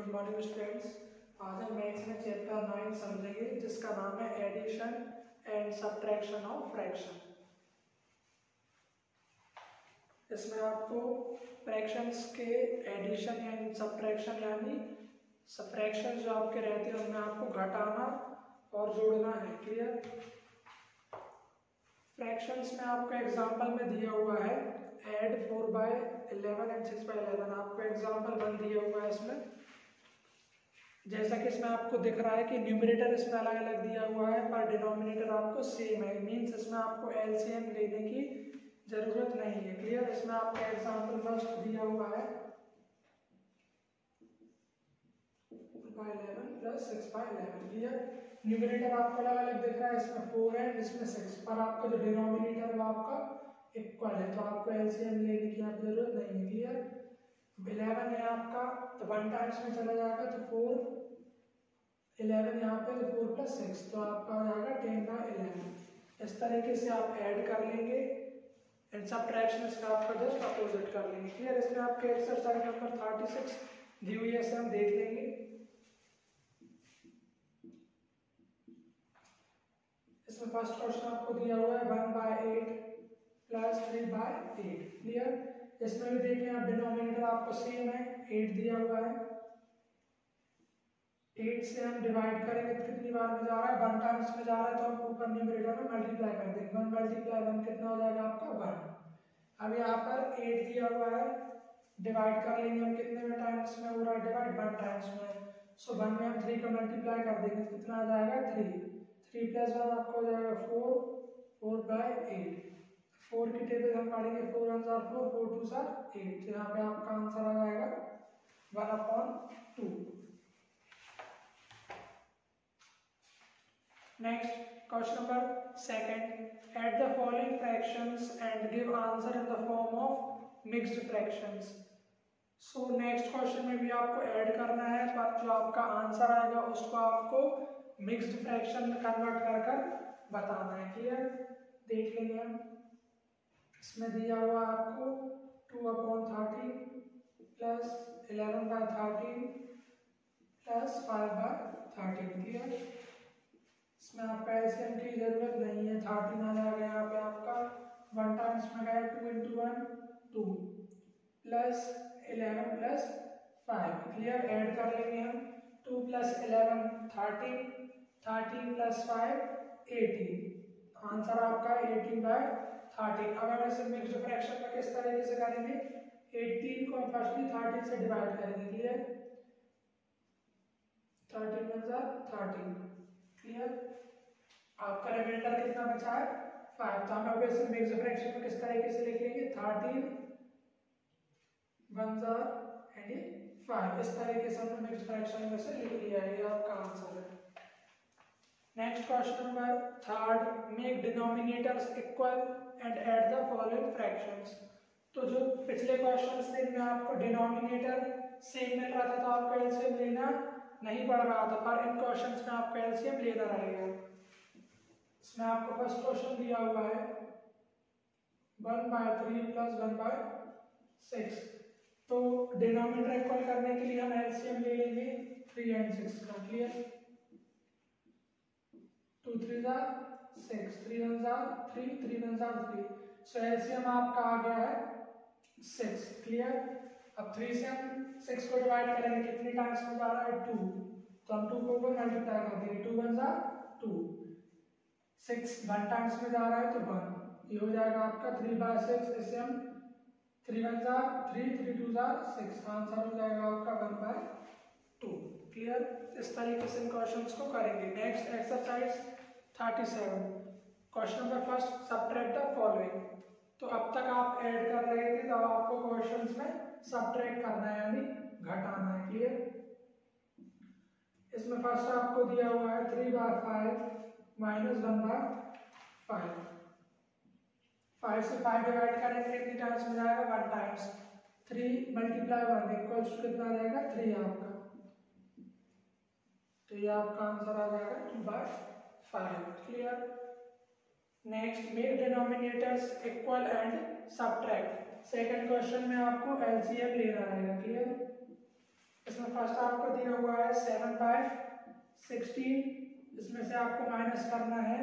Good morning students. आज हम maths में चैप्टर 9 समझेंगे जिसका नाम है addition and subtraction of fraction. इसमें आपको फ्रैक्शंस के एडिशन एंड सब्ट्रैक्शन यानी फ्रैक्शन जो आपके रहते हैं उनमें आपको घटाना और जोड़ना है। क्लियर? फ्रैक्शंस में आपको एग्जांपल में दिया हुआ है ऐड 4/11 एंड 6/11। आपको एग्जांपल 1 दिया हुआ है इसमें, जैसा कि इसमें आपको दिख रहा है कि न्यूमरेटर इसमें अलग अलग दिया हुआ है पर डिनोमिनेटर आपको सेम है। मींस इसमें आपको एलसीएम लेने की जरूरत नहीं है। क्लियर? इसमें आपका एग्जांपल फर्स्ट दिया हुआ है 4/11 प्लस 6/11। क्लियर? न्यूमरेटर आपको अलग अलग दिख रहा है, इसमें 4 है इसमें 6, पर आपका जो डिनोमिनेटर है वो आपका इक्वल है, तो आपको एलसीएम लेने की आप जरूरत नहीं है। क्लियर? 11 है आपका तो 1 टाइम्स में चला जाएगा तो 4, 11 यहाँ पे तो 4 + 6 तो आपका आ जाएगा 10/11। इस तरीके से आप ऐड कर लेंगे एंड सब्ट्रैक्शन इसका आपका जस्ट अपोजिट कर लेंगे। क्लियर? इसमें आपके एक्सरसाइज नंबर 36 दी हुई है, हम देख लेंगे। इसमें फर्स्ट क्वेश्चन आपको दिया हुआ है 1/8 प्लस 3/8। क्लियर? इसमें भी देखें आप डिनोमिनेटर आपको सेम है, 8 दिया हुआ है। 8 से हम डिवाइड करेंगे तो कितनी बार में जा रहा है, 1 टाइम्स में जा रहा है, तो हम ऊपर न्यूमरेटर में मल्टीप्लाई कर देंगे। 1 × 1 कितना हो जाएगा आपका 1। अब यहाँ पर 8 दिया हुआ है, डिवाइड कर लेंगे हम कितने में टाइम्स में हो रहा है डिवाइड, 1 टाइम्स में। सो 1 में हम 3 का मल्टीप्लाई कर देंगे तो कितना आ जाएगा 3। 3 + 1 आपको हो जाएगा 4, 4/8। 4 की टेबल हम पढ़ेंगे, 4 1 4 4, 4 2 8। तो यहाँ पे आपका आंसर आ जाएगा 1/2। Next, question number 2. Add the following fractions and give answer in the form of mixed fractions. So next question में भी आपको ऐड करना है, पर जो आपका आंसर आएगा उसको आपको मिक्स्ड फ्रैक्शन में कन्वर्ट कर कर बताना है। क्लियर? देख लेंगे हम। इसमें दिया हुआ आपको 2/13 प्लस 11/13 प्लस 5/13। क्लियर? इसमें आपका एलसीएम की जरूरत नहीं है। 13 आ जाएगा यहाँ पे आपका 1 टाइम्स में गया 2 × 1 2 प्लस 11 प्लस 5। क्लियर? ऐड कर लेंगे हम 2 + 11 13, 13 + 5 18। आंसर आपका 18/13। अब हम इसे मिक्स्ड फ्रैक्शन में किस तरीके से करेंगे, 18 को फर्स्टली 13 से डिवाइड करेंगे। क्लियर? 13 × 13। क्लियर? आपका रिमाइंडर कितना बचा है 5। तो हम अब इसे मिक्स्ड फ्रैक्शन में किस तरीके से लिख लेंगे, 13 1 एंड 5। इस तरीके से हमने मिक्स्ड फ्रैक्शन में से लिख लिया है। ये आपका आंसर है। Next question number 3, make denominators equal and add the following fractions. तो जो पिछले क्वेश्चंस थे इनमें आपको डिनोमिनेटर सेम मिल रहा था तो आपको एलसीएम लेना नहीं पड़ रहा था, पर इन क्वेश्चंस में आपको एलसीएम लेना रहेगा। इसमें आपको फर्स्ट क्वेश्चन दिया हुआ है 1/3 प्लस 1/6। तो डिनोमिनेटर इक्वल करने के लिए हम एलसीएम ले लेंगे 3 और 6 का। क्लियर? 2 3 6, 3 1 3, 3 1 3। सो एलसीएम आपका आ गया है 6। क्लियर? अब 3 से हम 6 को डिवाइड करेंगे, कितनी टाइम्स में जा रहा है 2, तो हम 2 को ऊपर मल्टीप्लाई कर देंगे। 2 1 2, 6 1 टाइम्स में जा रहा है तो 1। ये हो जाएगा आपका 3/6। इसे हम 3 1 3, 3 2 6। आंसर हो जाएगा आपका 1/2। क्लियर? इस तरीके से इन क्वेश्चंस को करेंगे। Next exercise 37, question number 1, subtract the following. तो अब तक आप ऐड कर रहे थे तो आपको क्वेश्चंस में सब्ट्रैक्ट करना है यानी घटाना है। क्लियर? इसमें फर्स्ट आपको दिया हुआ है 3/5 -1/5। 5 से 5 डिवाइड करेंगे कितनी टाइम्स में जाएगा 1 टाइम्स। 3 × 1 इक्वल्स टू कितना आ जाएगा 3 आपका। तो ये आपका आंसर आ जाएगा 2/5। Clear? Next, make denominators equal and subtract. Second question में आपको एलसीएम लेना रहेगा। क्लियर? इसमें फर्स्ट आपको दिया हुआ है 7/16, इसमें से आपको माइनस करना है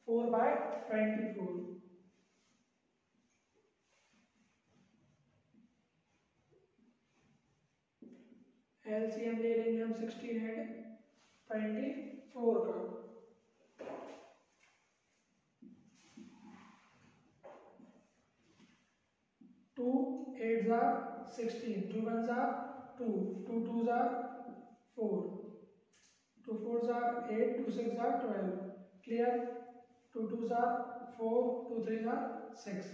4/24। एलसीएम ले लेंगे हम 16 एंड 24 का। 2 8 jar 16, 2 1 jar 2, 2 2 jar 4, 2 4 jar 8, 2 6 jar 12। Clear? 2 2 jar 4, 2 3 jar 6।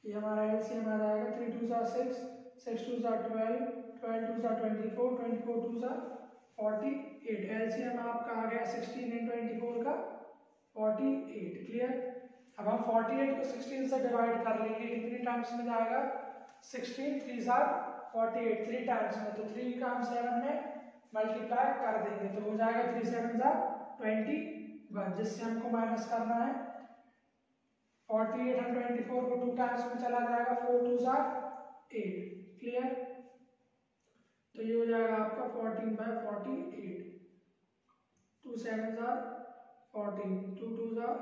ये हमारा एलसीएम आ जाएगा 3 2 jar 6, 6 2 jar 12, 12 2 jar 24, 24 2 jar 48। LCM आपका आ गया 16 एंड 24 का 48। क्लियर? अब हम 48 को 16 से डिवाइड कर लेंगे, कितनी टाइम्स में जाएगा? 16 3 जार 48, 3 टाइम्स में, तो 3 का हम 7 में मल्टीप्लाई कर देंगे तो हो जाएगा 3 7 जार 21, जिससे हमको माइनस करना है 48 हम 24 को 2 टाइम्स में चला जाएगा, 4 2 जार 8। क्लियर? तो ये हो जाएगा आपका 14/48, 2 7 जार 14, 2 2 जार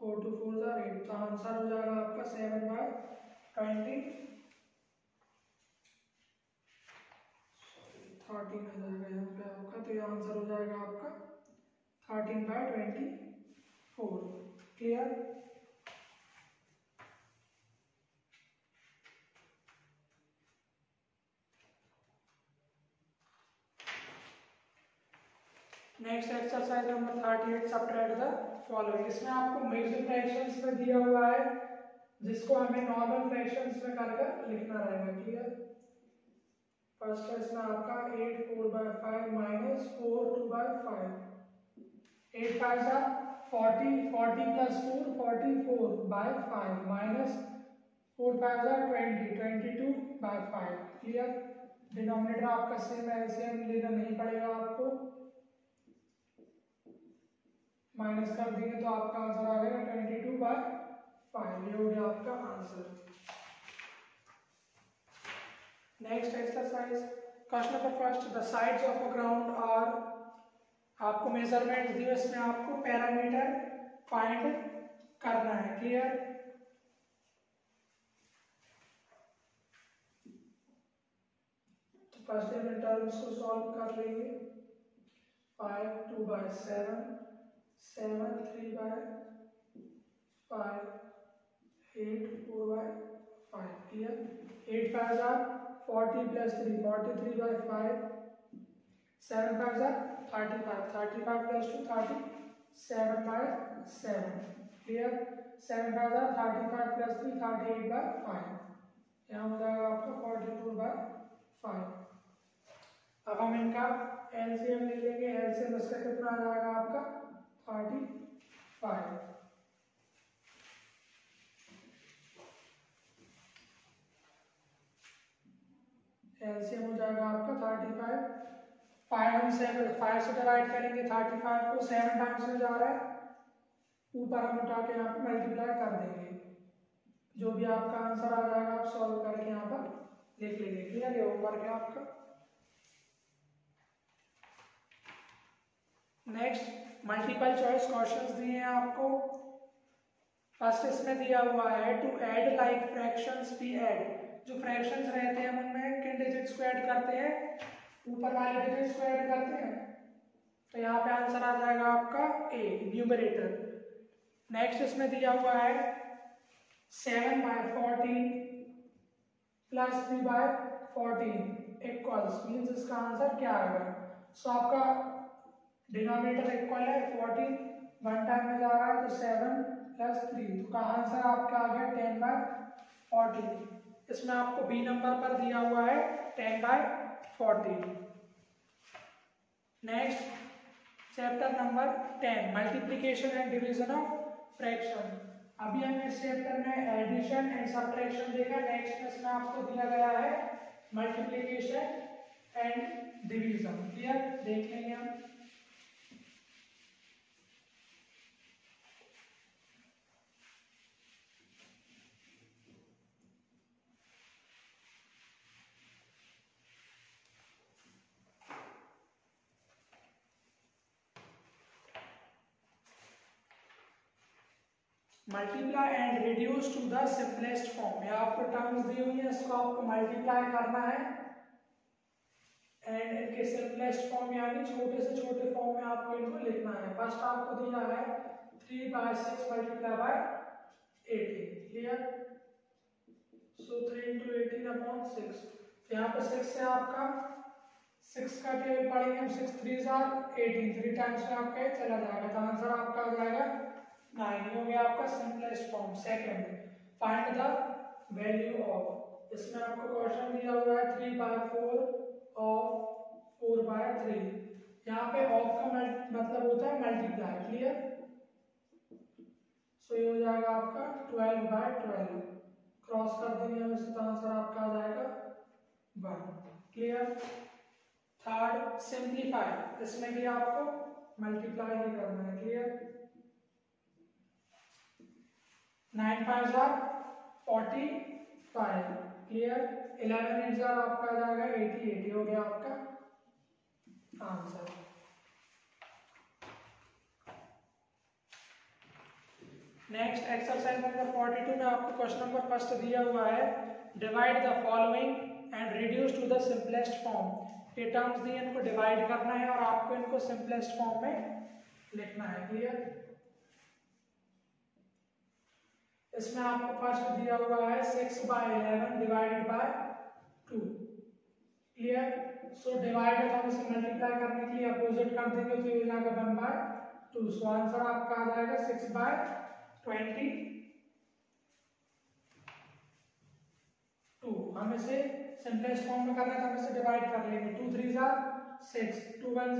4 2 4 जार 8। तो आंसर हो जाएगा आपका 7/20, 13 आ जाएगा यहाँ पे आपका, तो ये आंसर हो जाएगा आपका 13/24। Clear? Next exercise number 38, subtract the following. इसमें आपको मिक्स्ड फ्रैक्शंस में दिया हुआ है, जिसको हमें नॉर्मल फ्रैक्शंस में करके लिखना रहेगा। क्लियर? फर्स्ट है इसमें आपका 8 4/5 माइनस 4 2/5। 8 5 सा 40, 40 प्लस 4 44/5 माइनस 4 5 सा 20, 22/5। क्लियर? डिनोमिनेटर आपका सेम है, एलसीएम लेना नहीं पड़ेगा आपको, माइनस कर देंगे तो आपका आंसर आ जाएगा 22/5। ये हो गया आपका answer. Next exercise, question number first, the sides of a ground are, आपको मेजरमेंट दिए, इसमें आपको पैरामीटर फाइंड करना है। क्लियर? तो फर्स्ट इन टर्म्स को सॉल्व कर लेंगे। 5 2/7, 7 3/5, 8 4/5। Clear? 8 5 are 40 plus 3 43/5, 7 5 are 35, 35 plus 2 37/7। Clear? 7 5 are 35 plus 3 38/5। यहाँ हो जाएगा आपका 44/5। अब हम इनका एलसीएम ले लेंगे। एलसीएम इसका कितना आ जाएगा आपका 35। एलसीएम हो जाएगा आपका 35। 5 हम 5 से डिवाइड करेंगे, 35 को 7 टाइम्स में जा रहा है, ऊपर हम उठा के यहाँ पे मल्टीप्लाई कर देंगे। जो भी आपका आंसर आ जाएगा आप सॉल्व करके यहाँ पर लिख लेंगे। क्लियर? ये होमवर्क है आपका। नेक्स्ट, मल्टीपल चॉइस क्वेश्चंस दिए हैं आपको। फर्स्ट इसमें दिया हुआ है to add like fractions be add. जो फ्रैक्शंस रहते हैं उनमें किन डिजिट्स को ऐड करते हैं? ऊपर वाले डिजिट्स को ऐड करते हैं। तो यहाँ पे आंसर आ जाएगा आपका ए, न्यूमरेटर। नेक्स्ट इसमें दिया हुआ है 7/14 प्लस 3/14 इक्वल्स, मीन्स इसका आंसर क्या आएगा? सो आपका डिनोमिनेटर इक्वल है 14, 1 टाइम में जा रहा है तो 7 प्लस 3, तो का आंसर आपका आ गया 10/14। इसमें आपको बी नंबर पर दिया हुआ है 10/14। Next, chapter number 10, multiplication and division of fraction. अभी हमने इस चैप्टर में एडिशन एंड सब्ट्रैक्शन देखा। नेक्स्ट में इसमें आपको दिया गया है मल्टीप्लिकेशन एंड डिवीजन। क्लियर? देख लेंगे हम। Multiply and reduce to the simplest form. ये आपको टर्म्स दी हुई है, इसको आपको मल्टीप्लाई करना है एंड इनके सिंपलेस्ट फॉर्म यानी छोटे से छोटे फॉर्म में आपको इनको लिखना है। फर्स्ट आपको दिया है 3/6 मल्टीप्लाई बाय 18, क्लियर। सो 3 × 18/6, यहाँ पर 6 से आपका 6 का टेबल पढ़ेंगे हम, 6 3 18, 3 टाइम्स में आपका ये चला जाएगा, तो आंसर आपका आ जाएगा 9। हो गया आपका simplest form. Second, find the value of. इसमें आपको क्वेश्चन दिया हुआ है 3/4 ऑफ 4/3। यहाँ पे ऑफ का मतलब होता है मल्टीप्लाई, क्लियर। सो ये हो जाएगा आपका 12/12, क्रॉस कर देंगे हम इसे, तो आंसर आपका आ जाएगा 1, क्लियर। Third, simplify. इसमें भी आपको मल्टीप्लाई ही करना है, क्लियर। 9 5 45, क्लियर। 11 8 आपका आ जाएगा 80, 80 हो गया आपका आंसर। नेक्स्ट एक्सरसाइज नंबर 42 में आपको क्वेश्चन नंबर फर्स्ट दिया हुआ है, divide the following and reduce to the simplest form. ये टर्म्स दिए, इनको डिवाइड करना है और आपको इनको सिंपलेस्ट फॉर्म में लिखना है, क्लियर। इसमें आपको फर्स्ट दिया हुआ है 6/11 divided by 2, clear. So divide है तो हम इसे मल्टीप्लाई करने के लिए अपोजिट कर देंगे, तो ये हो जाएगा 1/2। सो आंसर आपका आ जाएगा 6/22। हम इसे सिंपलेस्ट फॉर्म में करना है, तो हम इसे डिवाइड कर लेंगे। 2 3 6, 2 1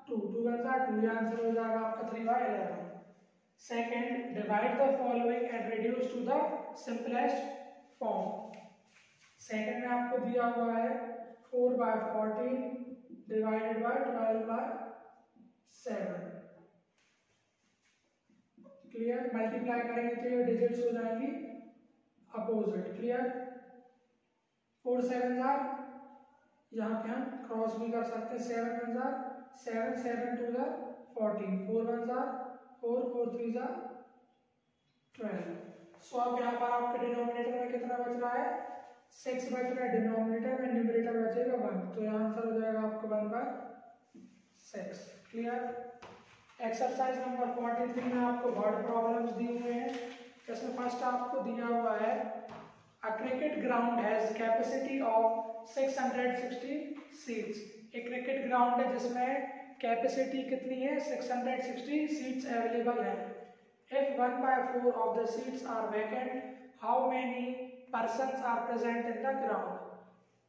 2, 2 1 2, ये आंसर हो जाएगा आपका 3/11। Second, divide the following and reduce to the simplest form. Second में आपको दिया हुआ है 4/14 डिवाइडेड बाय 12/7, क्लियर। मल्टीप्लाई करेंगे तो ये डिजिट्स हो जाएंगी अपोजिट, क्लियर। 4 7 यहाँ पे हम क्रॉस भी कर सकते हैं, 7 1 7, 7 2 14, 4 1 4, 4 3 12। सो अब यहाँ पर आपके डिनोमिनेटर में कितना बच रहा है, 6 बच रहा है डिनोमिनेटर में, न्यूमरेटर बचेगा 1, तो यहाँ आंसर हो जाएगा आपका 1/6, क्लियर। एक्सरसाइज नंबर 43 में आपको वर्ड प्रॉब्लम्स दी हुए हैं। इसमें फर्स्ट आपको दिया हुआ है, A cricket ground has capacity of 660 seats। एक क्रिकेट ग्राउंड है जिसमें कैपेसिटी कितनी है, 660 सीट्स अवेलेबल है। If 1/4 of the seats are vacant, how many persons are present in the ground?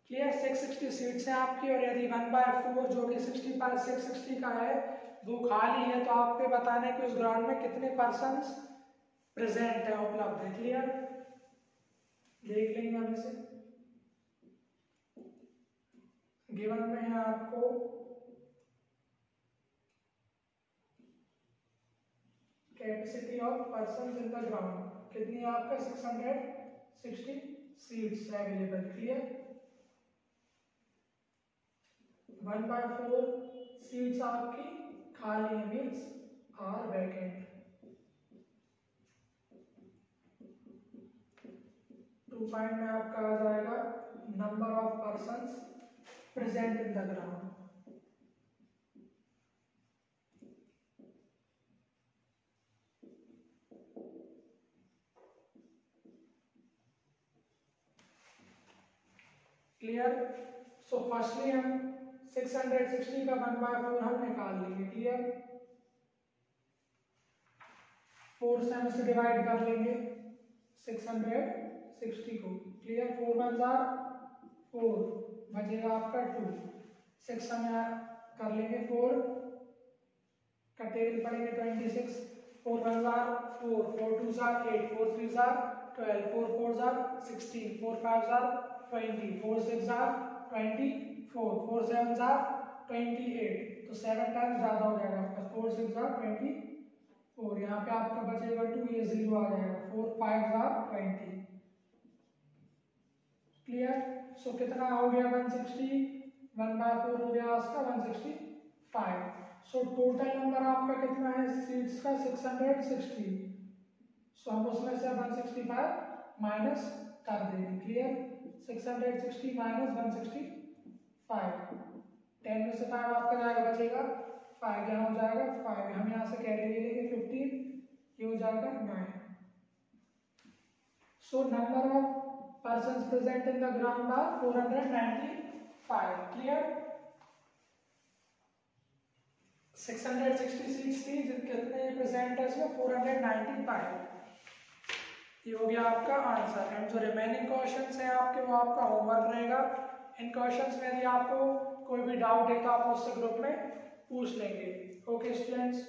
Clear, 660 seats हैं आपकी, और यदि 1/4 जो कि 660 का है वो खाली है, तो आपको बताना है कि उस ग्राउंड में कितने पर्सन्स प्रेजेंट है, उपलब्ध है, क्लियर। देख लेंगे हम इसे। गिवन में है आपको capacity of persons in the ground, कितनी है आपका 660 सीट्स अवेलेबल, क्लियर। 1/4 सीट्स आपकी खाली है, मीन्स आर वैकेंट। 2 पॉइंट में आपका आ जाएगा number of persons present in the ground. Clear. So firstly हम 660 का 1/4 हम निकाल लेंगे, क्लियर। 4 से हम इसे डिवाइड कर लेंगे 660 को, क्लियर। 4 1 4, बचेगा आपका 2, 6 हम कर लेंगे 4 का टेबल पढ़ेंगे 26, 4 1 4, 4 2 8, 4 3 12, 4 4 16, 4 5 20, 4 6 24, 4 7 28, तो 7 टाइम्स ज्यादा हो जाएगा आपका, 4 6 24, यहाँ पे आपका बचेगा 2, ये 0 आ जाएगा, 4 5 20, क्लियर। सो कितना हो गया 160, 1/4 हो गया उसका 165। सो टोटल नंबर आपका कितना है सीट्स का 660। सो हम उसमें से 165 माइनस कर देंगे। क्लियर? 660 माइनस 165, 10 में से 5 आपका जाएगा, बचेगा 5, यहाँ हो जाएगा 5, हम यहाँ से कैरी ले लेंगे 15, ये हो जाएगा 9। So number of persons present in the ground are 495. Clear? 666 थी, कितने प्रेजेंट है इसमें? 495। ये हो गया आपका आंसर। एंड जो रिमेनिंग क्वेश्चंस हैं आपके, वो आपका होमवर्क रहेगा। इन क्वेश्चंस में यदि आपको कोई भी डाउट है तो आप उससे ग्रुप में पूछ लेंगे। Okay students.